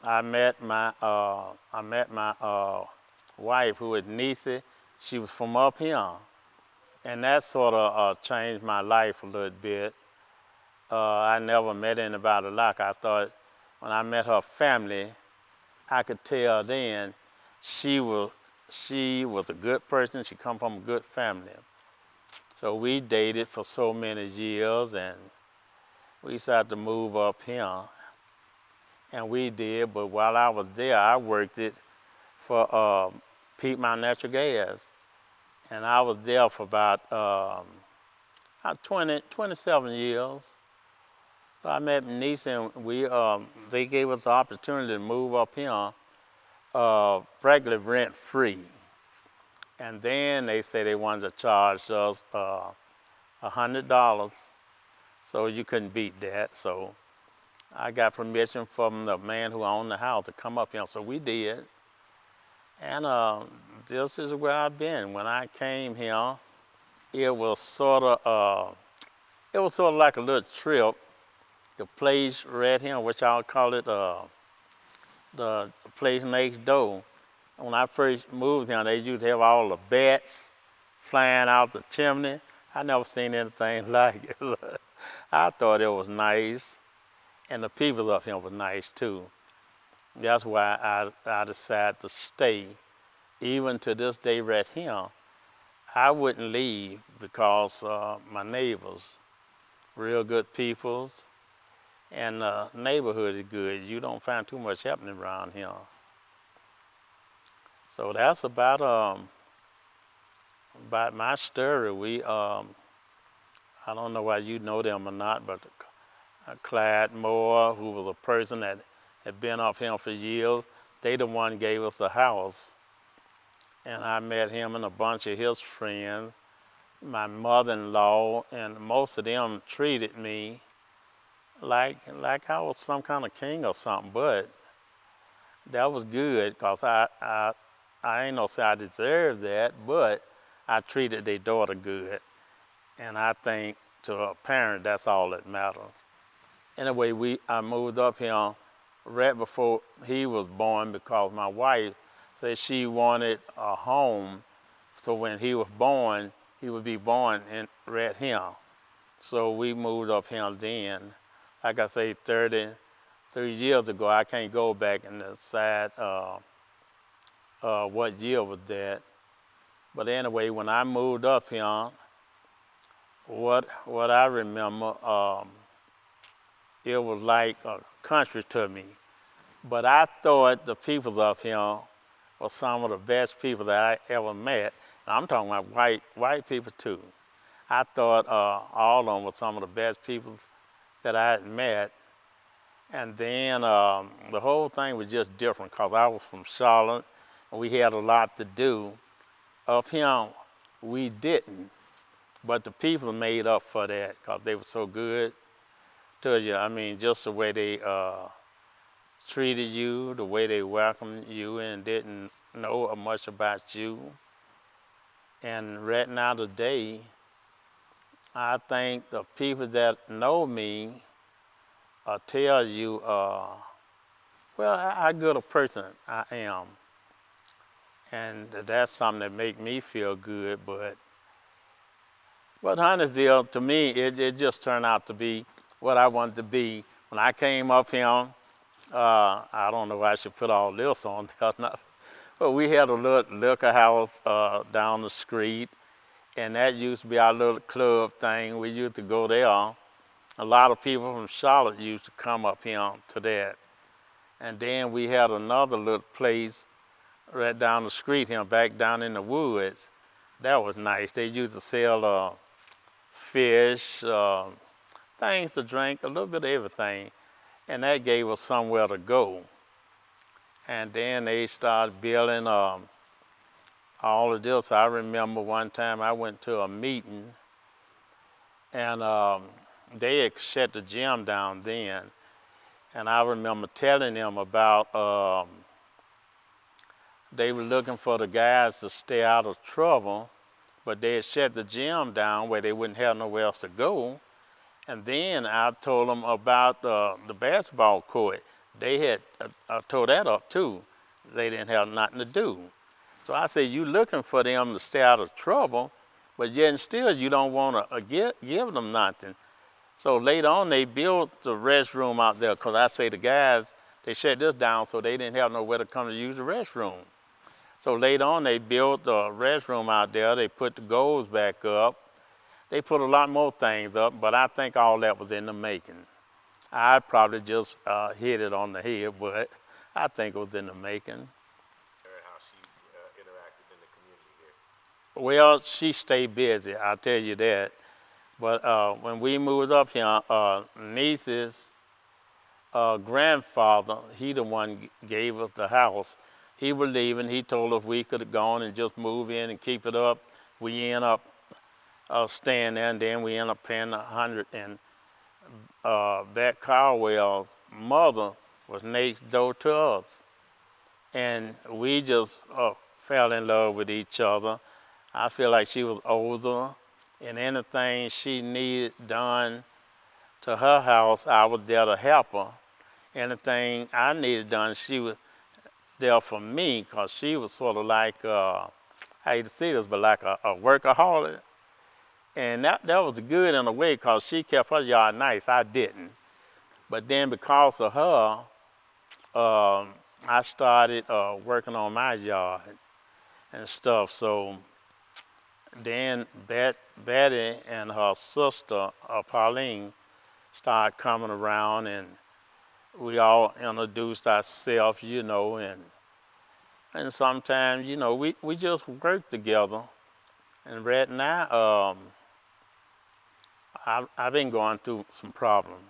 I met my wife, who is Nisi. She was from up here, and that sort of changed my life a little bit. I never met anybody like her. I thought when I met her family, I could tell then she was she was a good person. She come from a good family. So we dated for so many years, and we decided to move up here, and we did. But while I was there, I worked it for Piedmont Natural Gas, and I was there for about 27 years. So I met niece, and they gave us the opportunity to move up here, regular rent free. And then they say they wanted to charge us $100, so you couldn't beat that. So I got permission from the man who owned the house to come up here, so we did. And this is where I've been. When I came here, it was sort of like a little trip. The place right here, which I'll call it the place next door. When I first moved here, they used to have all the bats flying out the chimney. I never seen anything like it. I thought it was nice, and the people up here were nice too. That's why I decided to stay. Even to this day right here, I wouldn't leave because my neighbors, real good peoples, and the neighborhood is good. You don't find too much happening around here. So that's about my story. I don't know why you know them or not, but Clyde Moore, who was a person that had been up here for years, they the one gave us the house. And I met him and a bunch of his friends, my mother-in-law, and most of them treated me like I was some kind of king or something. But that was good, because I ain't no say I deserved that, but I treated their daughter good. And I think to a parent, that's all that matters. Anyway, I moved up here right before he was born, because my wife said she wanted a home, so when he was born, he would be born right here. So we moved up here then. Like I say, 33 years ago. I can't go back and decide what year was that. But anyway, when I moved up here, what I remember, it was like a country to me. But I thought the people up here were some of the best people that I ever met. And I'm talking about white people too. I thought all of them were some of the best people that I had met. And then the whole thing was just different, because I was from Charlotte, and we had a lot to do. Up here, we didn't. But the people made up for that, because they were so good to you. I mean, just the way they treated you, the way they welcomed you and didn't know much about you. And right now today, I think the people that know me tell you, how good a person I am. And that's something that make me feel good. But Huntersville, to me, it just turned out to be what I wanted to be. When I came up here, I don't know if I should put all this on there or not, but we had a little liquor house down the street, and that used to be our little club thing. We used to go there. A lot of people from Charlotte used to come up here to that. And then we had another little place right down the street here, back down in the woods. That was nice. They used to sell fish, things to drink, a little bit of everything. And that gave us somewhere to go. And then they started building all of this. I remember one time I went to a meeting, and they had shut the gym down then. And I remember telling them about they were looking for the guys to stay out of trouble, but they had shut the gym down where they wouldn't have nowhere else to go. And then I told them about the basketball court. they had tore that up too. They didn't have nothing to do. So I said, you looking for them to stay out of trouble, but yet and still you don't want to give them nothing. So later on, they built the restroom out there, because I say the guys, they shut this down so they didn't have nowhere to come to use the restroom. So later on, they built the restroom out there. They put the goals back up. They put a lot more things up, but I think all that was in the making. I probably just hit it on the head, but I think it was in the making. How she interacted in the community here. Well, she stayed busy, I'll tell you that. But when we moved up here, niece's grandfather, he the one gave us the house. He was leaving. He told us we could have gone and just move in and keep it up. We end up staying there, and then we end up paying $100. And Beck Caldwell's mother was next door to us. And we just fell in love with each other. I feel like she was older, and anything she needed done to her house, I was there to help her. Anything I needed done, she was there for me, because she was sort of like, I hate to say this, but like a workaholic. And that was good in a way, because she kept her yard nice. I didn't. But then because of her, I started working on my yard and stuff. So then Betty and her sister, Pauline, started coming around, and we all introduced ourselves, and sometimes, we just work together. And right now, I've been going through some problems.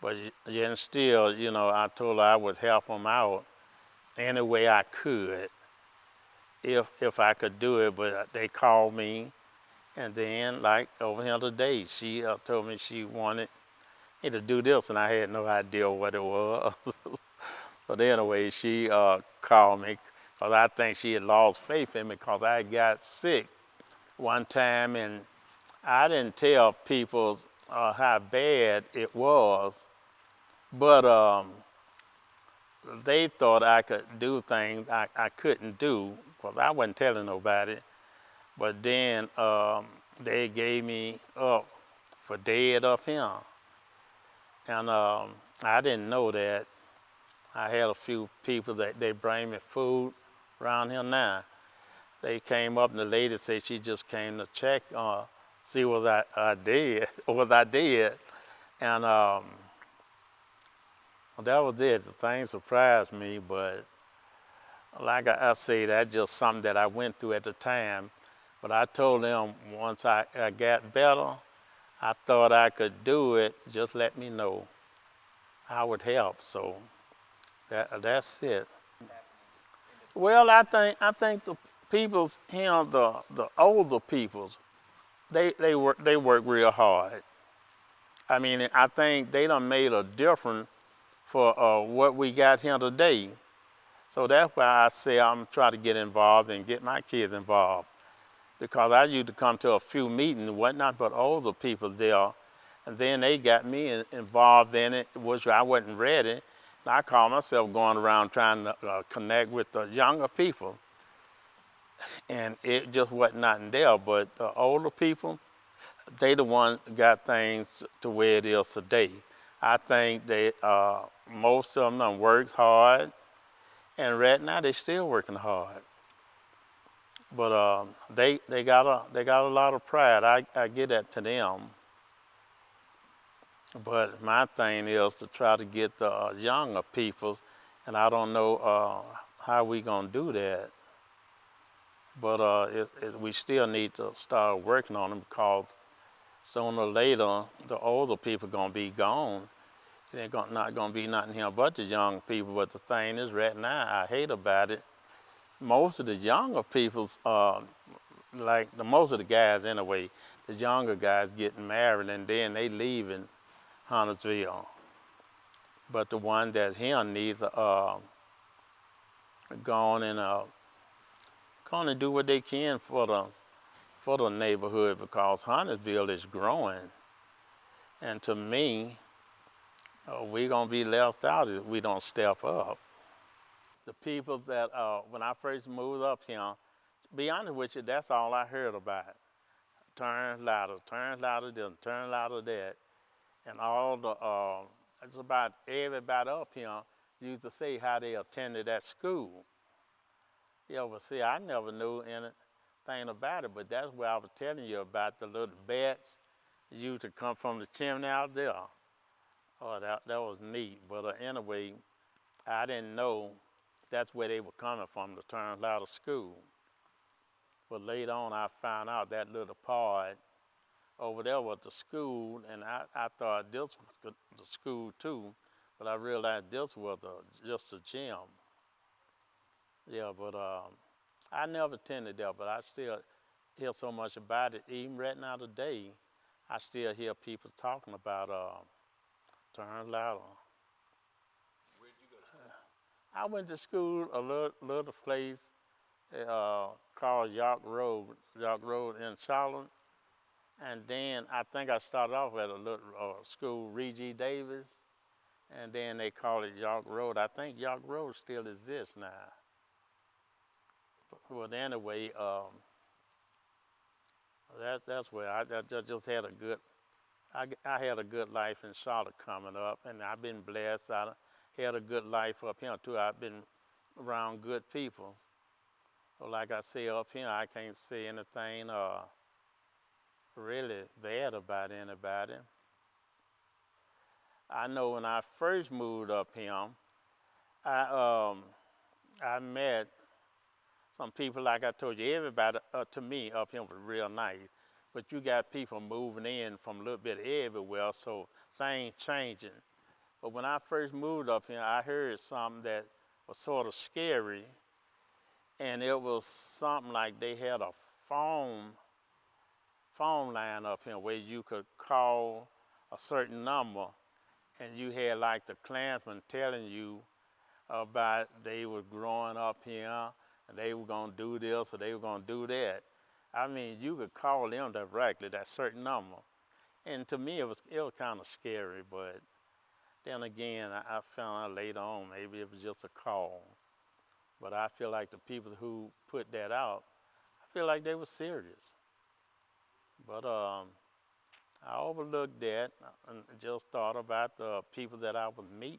But yet still, I told her I would help them out any way I could, if I could do it. But they called me, and then, like over here today, she told me she wanted me to do this, and I had no idea what it was. But anyway, she called me, because I think she had lost faith in me, because I got sick one time, and I didn't tell people how bad it was. But they thought I could do things I couldn't do, because I wasn't telling nobody. But then they gave me up for dead up here. And I didn't know that. I had a few people that they bring me food around here now. They came up, and the lady said she just came to check, see was I dead, was I dead. And that was it. The thing surprised me, but like I say, that's just something that I went through at the time. But I told them once I got better, I thought I could do it, just let me know. I would help, so that's it. Well, I think the peoples here, the older peoples, they work real hard. I mean, I think they done made a difference for what we got here today. So that's why I say I'm trying to get involved and get my kids involved. Because I used to come to a few meetings, whatnot, but older people there. And then they got me involved in it, which I wasn't ready. And I call myself going around trying to connect with the younger people. And it just wasn't nothing there. But the older people, they the ones got things to where it is today. I think they most of them done worked hard, and right now they still working hard. But they got a lot of pride. I give that to them. But my thing is to try to get the younger people, and I don't know how we gonna do that. But we still need to start working on them, because sooner or later the older people gonna be gone. It ain't not gonna be nothing here but the young people. But the thing is, right now, I hate about it. Most of the younger people's, most of the guys anyway, the younger guys getting married, and then they leaving Huntersville. But the one that's here needs to go on and do what they can for the neighborhood, because Huntersville is growing. And to me, we gonna be left out if we don't step up. The people that when I first moved up here, to be honest with you, that's all I heard about. Turn louder this, turn louder that, and all the it's about everybody up here used to say how they attended that school. Yeah, but see, I never knew anything about it, but that's where I was telling you about the little bats used to come from the chimney out there. Oh, that was neat. But anyway, I didn't know that's where they were coming from, the Turn Louder School. But later on, I found out that little part over there was the school, and I thought this was the school too, but I realized this was just a gym. Yeah, but I never attended there, but I still hear so much about it. Even right now today, I still hear people talking about Turn Louder. Where did you go to school? I went to school a little place called York Road in Charlotte. And then I think I started off at a little school, Reggie Davis, and then they call it York Road. I think York Road still exists now. But anyway, that's where I just had a good. I had a good life in Charlotte coming up, and I've been blessed. I had a good life up here too. I've been around good people. So like I say up here, I can't say anything really bad about anybody. I know when I first moved up here, I I met some people, like I told you, everybody to me up here was real nice. But you got people moving in from a little bit everywhere, so things changing. But when I first moved up here, I heard something that was sort of scary, and it was something like they had a phone line up here where you could call a certain number, and you had like the Klansmen telling you about they were growing up here and they were gonna do this or they were gonna do that. I mean, you could call them directly, that certain number. And to me, it was kind of scary, but then again, I found out later on maybe it was just a call. But I feel like the people who put that out, I feel like they were serious. But I overlooked that and just thought about the people that I was meeting.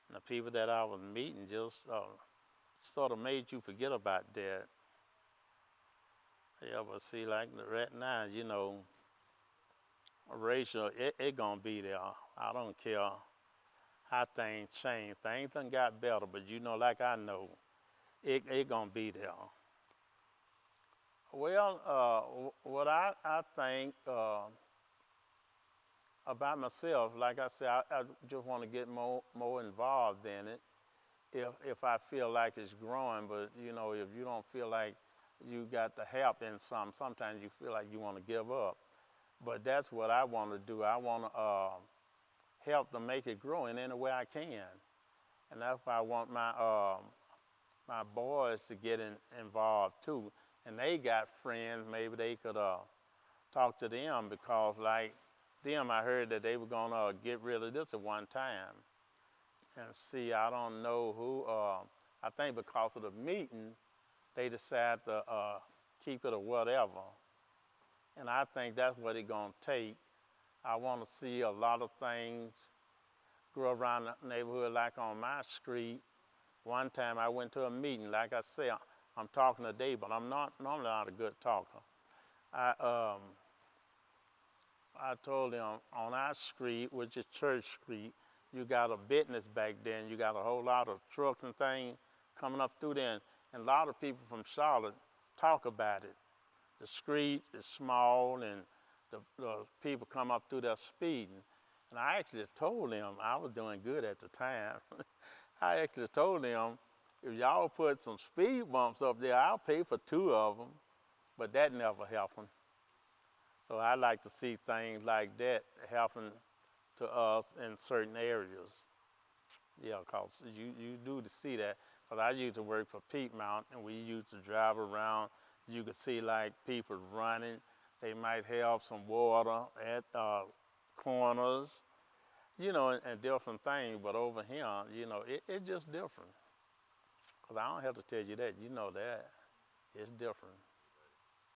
And the people that I was meeting just sort of made you forget about that. Yeah, but see, like right now, you know, racial, it gonna be there. I don't care how things change. Things done got better, but you know, like I know, it gonna be there. Well, what I think about myself, like I said, I just want to get more involved in it. If I feel like it's growing, but you know, if you don't feel like you got the help in sometimes you feel like you want to give up. But that's what I want to do. I want to help to make it grow in any way I can, and that's why I want my boys to get involved too. And they got friends, maybe they could talk to them because like them, I heard that they were gonna get rid of this at one time. And see, I don't know who. I think because of the meeting, they decided to keep it or whatever. And I think that's what it's gonna take. I want to see a lot of things grow around the neighborhood, like on my street. One time I went to a meeting. Like I say, I'm talking today, but I'm not normally not a good talker. I I told them on our street, which is Church Street, you got a business back there, and you got a whole lot of trucks and things coming up through there, and a lot of people from Charlotte talk about it. The street is small, and the people come up through there speeding. And I actually told them, I was doing good at the time. I actually told them, if y'all put some speed bumps up there, I'll pay for two of them. But that never happened. So I like to see things like that happen to us in certain areas. Yeah, because you do to see that. Because I used to work for Piedmont, and we used to drive around. You could see like people running. They might have some water at corners. you know, and different things. But over here, you know, it's just different. Cause I don't have to tell you that. You know that it's different.